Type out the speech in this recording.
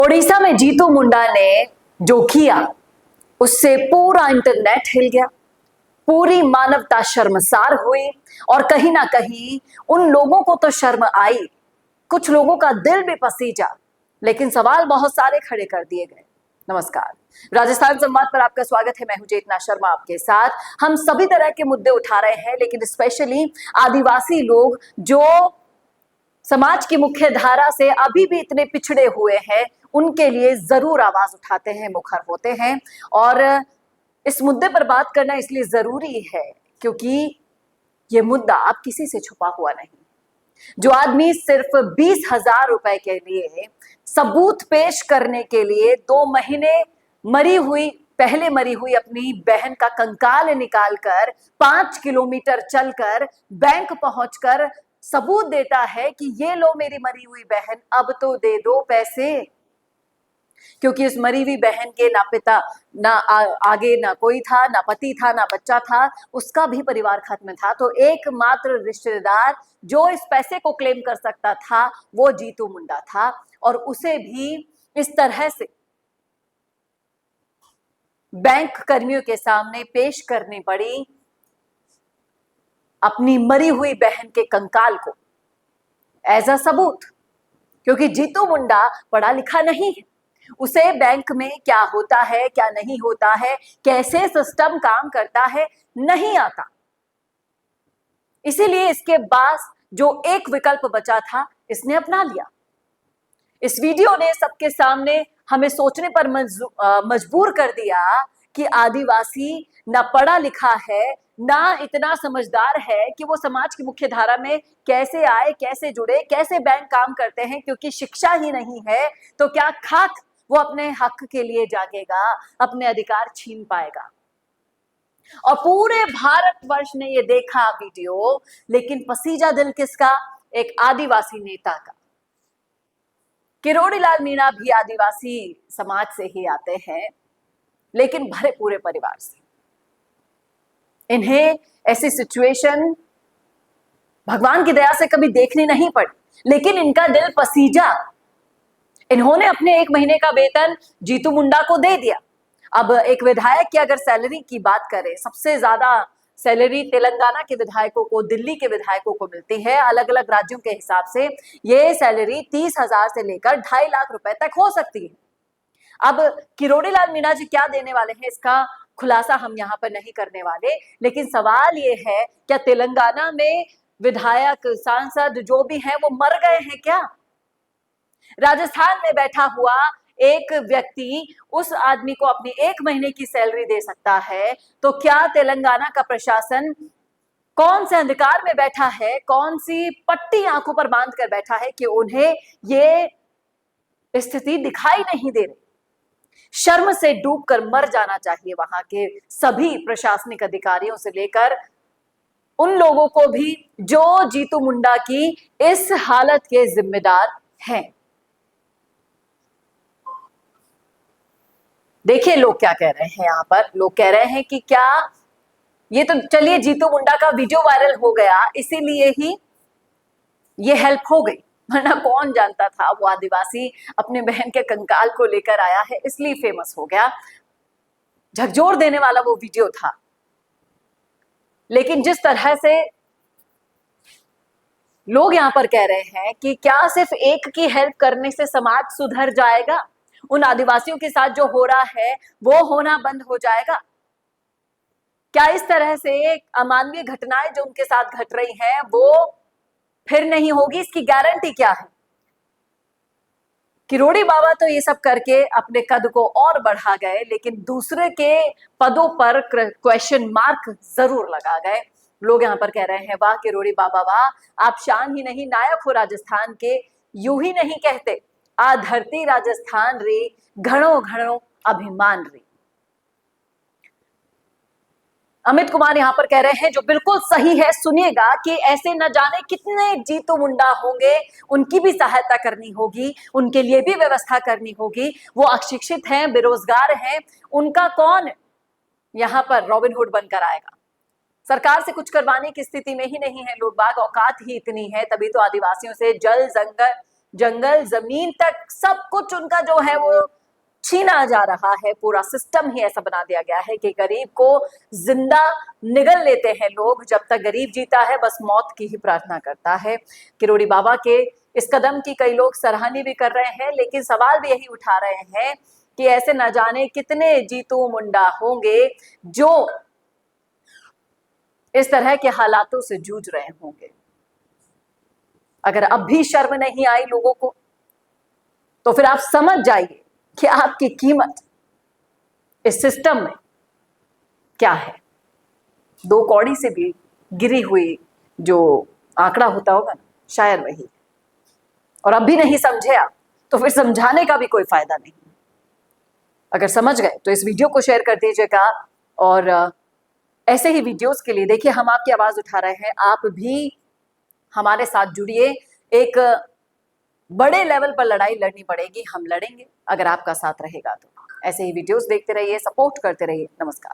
ओडिशा में जीतू मुंडा ने जो किया उससे पूरा इंटरनेट हिल गया, पूरी मानवता शर्मसार हुई और कहीं ना कहीं उन लोगों को तो शर्म आई, कुछ लोगों का दिल भी पसीजा, लेकिन सवाल बहुत सारे खड़े कर दिए गए। नमस्कार, राजस्थान संवाद पर आपका स्वागत है। मैं हूं चेतना शर्मा आपके साथ। हम सभी तरह के मुद्दे उठा रहे हैं, लेकिन स्पेशली आदिवासी लोग जो समाज की मुख्य धारा से अभी भी इतने पिछड़े हुए हैं, उनके लिए जरूर आवाज उठाते हैं, मुखर होते हैं। और इस मुद्दे पर बात करना इसलिए जरूरी है क्योंकि ये मुद्दा अब किसी से छुपा हुआ नहीं। जो आदमी सिर्फ 20,000 रुपए के लिए सबूत पेश करने के लिए 2 महीने पहले मरी हुई अपनी बहन का कंकाल निकालकर 5 किलोमीटर चलकर बैंक पहुंचकर सबूत देता है कि ये लो मेरी मरी हुई बहन, अब तो दे दो पैसे। क्योंकि उस मरी हुई बहन के ना पिता, ना आगे ना कोई था, ना पति था, ना बच्चा था, उसका भी परिवार खत्म था। तो एकमात्र रिश्तेदार जो इस पैसे को क्लेम कर सकता था वो जीतू मुंडा था, और उसे भी इस तरह से बैंक कर्मियों के सामने पेश करनी पड़ी अपनी मरी हुई बहन के कंकाल को एज अ सबूत। क्योंकि जीतू मुंडा पढ़ा लिखा नहीं है, उसे बैंक में क्या होता है, क्या नहीं होता है, कैसे सिस्टम काम करता है, नहीं आता। इसीलिए इसके पास जो एक विकल्प बचा था इसने अपना लिया। इस वीडियो ने सबके सामने हमें सोचने पर मजबूर कर दिया कि आदिवासी ना पढ़ा लिखा है, ना इतना समझदार है कि वो समाज की मुख्य धारा में कैसे आए, कैसे जुड़े, कैसे बैंक काम करते हैं। क्योंकि शिक्षा ही नहीं है तो क्या खाक वो अपने हक के लिए जागेगा, अपने अधिकार छीन पाएगा। और पूरे भारतवर्ष ने ये देखा वीडियो, लेकिन पसीजा दिल किसका? एक आदिवासी नेता का। किरोड़ी लाल मीणा भी आदिवासी समाज से ही आते हैं, लेकिन भरे पूरे परिवार से। इन्हें ऐसी सिचुएशन भगवान की दया से कभी देखनी नहीं पड़ी, लेकिन इनका दिल पसीजा। इन्होंने अपने 1 महीने का वेतन जीतू मुंडा को दे दिया। अब एक विधायक की अगर सैलरी की बात करें, सबसे ज्यादा सैलरी तेलंगाना के विधायकों को, दिल्ली के विधायकों को मिलती है। अलग अलग राज्यों के हिसाब से ये सैलरी 30,000 से लेकर 2.5 लाख रुपए तक हो सकती है। अब किरोड़ी लाल मीणा जी क्या देने वाले हैं, इसका खुलासा हम यहाँ पर नहीं करने वाले, लेकिन सवाल ये है, क्या तेलंगाना में विधायक, सांसद जो भी हैं वो मर गए हैं क्या? राजस्थान में बैठा हुआ एक व्यक्ति उस आदमी को अपनी 1 महीने की सैलरी दे सकता है, तो क्या तेलंगाना का प्रशासन कौन से अंधकार में बैठा है, कौन सी पट्टी आंखों पर बांध कर बैठा है कि उन्हें ये स्थिति दिखाई नहीं दे रही? शर्म से डूबकर मर जाना चाहिए वहां के सभी प्रशासनिक अधिकारियों से लेकर उन लोगों को भी जो जीतू मुंडा की इस हालत के जिम्मेदार हैं। देखिए लोग क्या कह रहे हैं। यहां पर लोग कह रहे हैं कि क्या ये तो चलिए जीतू मुंडा का वीडियो वायरल हो गया, इसीलिए ही ये हेल्प हो गई, वरना कौन जानता था वो आदिवासी अपने बहन के कंकाल को लेकर आया है, इसलिए फेमस हो गया। झकझोर देने वाला वो वीडियो था। लेकिन जिस तरह से लोग यहां पर कह रहे हैं कि क्या सिर्फ एक की हेल्प करने से समाज सुधर जाएगा, उन आदिवासियों के साथ जो हो रहा है वो होना बंद हो जाएगा? क्या इस तरह से अमानवीय घटनाएं जो उनके साथ घट रही हैं वो फिर नहीं होगी? इसकी गारंटी क्या है? किरोड़ी बाबा तो ये सब करके अपने कद को और बढ़ा गए, लेकिन दूसरे के पदों पर क्वेश्चन मार्क जरूर लगा गए। लोग यहाँ पर कह रहे हैं, वाह किरोड़ी बाबा वाह, आप शान ही नहीं नायक हो राजस्थान के। यूं ही नहीं कहते, आ धरती राजस्थान रे, घणो घणो अभिमान रे। अमित कुमार यहां पर कह रहे हैं, जो बिल्कुल सही है, सुनिएगा कि ऐसे न जाने कितने जीतू मुंडा होंगे, उनकी भी सहायता करनी होगी, उनके लिए भी व्यवस्था करनी होगी। वो अशिक्षित हैं, बेरोजगार हैं, उनका कौन यहां पर रॉबिनहुड बनकर आएगा? सरकार से कुछ करवाने की स्थिति में ही नहीं है लोग बाग, औकात ही इतनी है, तभी तो आदिवासियों से जल जंगल, जमीन तक सब कुछ उनका जो है वो छीना जा रहा है। पूरा सिस्टम ही ऐसा बना दिया गया है कि गरीब को जिंदा निगल लेते हैं लोग। जब तक गरीब जीता है बस मौत की ही प्रार्थना करता है। किरोड़ी बाबा के इस कदम की कई लोग सराहनीय भी कर रहे हैं, लेकिन सवाल भी यही उठा रहे हैं कि ऐसे न जाने कितने जीतू मुंडा होंगे जो इस तरह के हालातों से जूझ रहे होंगे। अगर अब भी शर्म नहीं आई लोगों को, तो फिर आप समझ जाइए कि आपकी कीमत इस सिस्टम में क्या है। 2 कौड़ी से भी गिरी हुई जो आंकड़ा होता होगा ना, शायद वही। और अब भी नहीं समझे आप, तो फिर समझाने का भी कोई फायदा नहीं। अगर समझ गए तो इस वीडियो को शेयर कर दीजिएगा, और ऐसे ही वीडियोस के लिए देखिए हम आपकी आवाज उठा रहे हैं, आप भी हमारे साथ जुड़िए। एक बड़े लेवल पर लड़ाई लड़नी पड़ेगी, हम लड़ेंगे अगर आपका साथ रहेगा तो। ऐसे ही वीडियोस देखते रहिए, सपोर्ट करते रहिए। नमस्कार।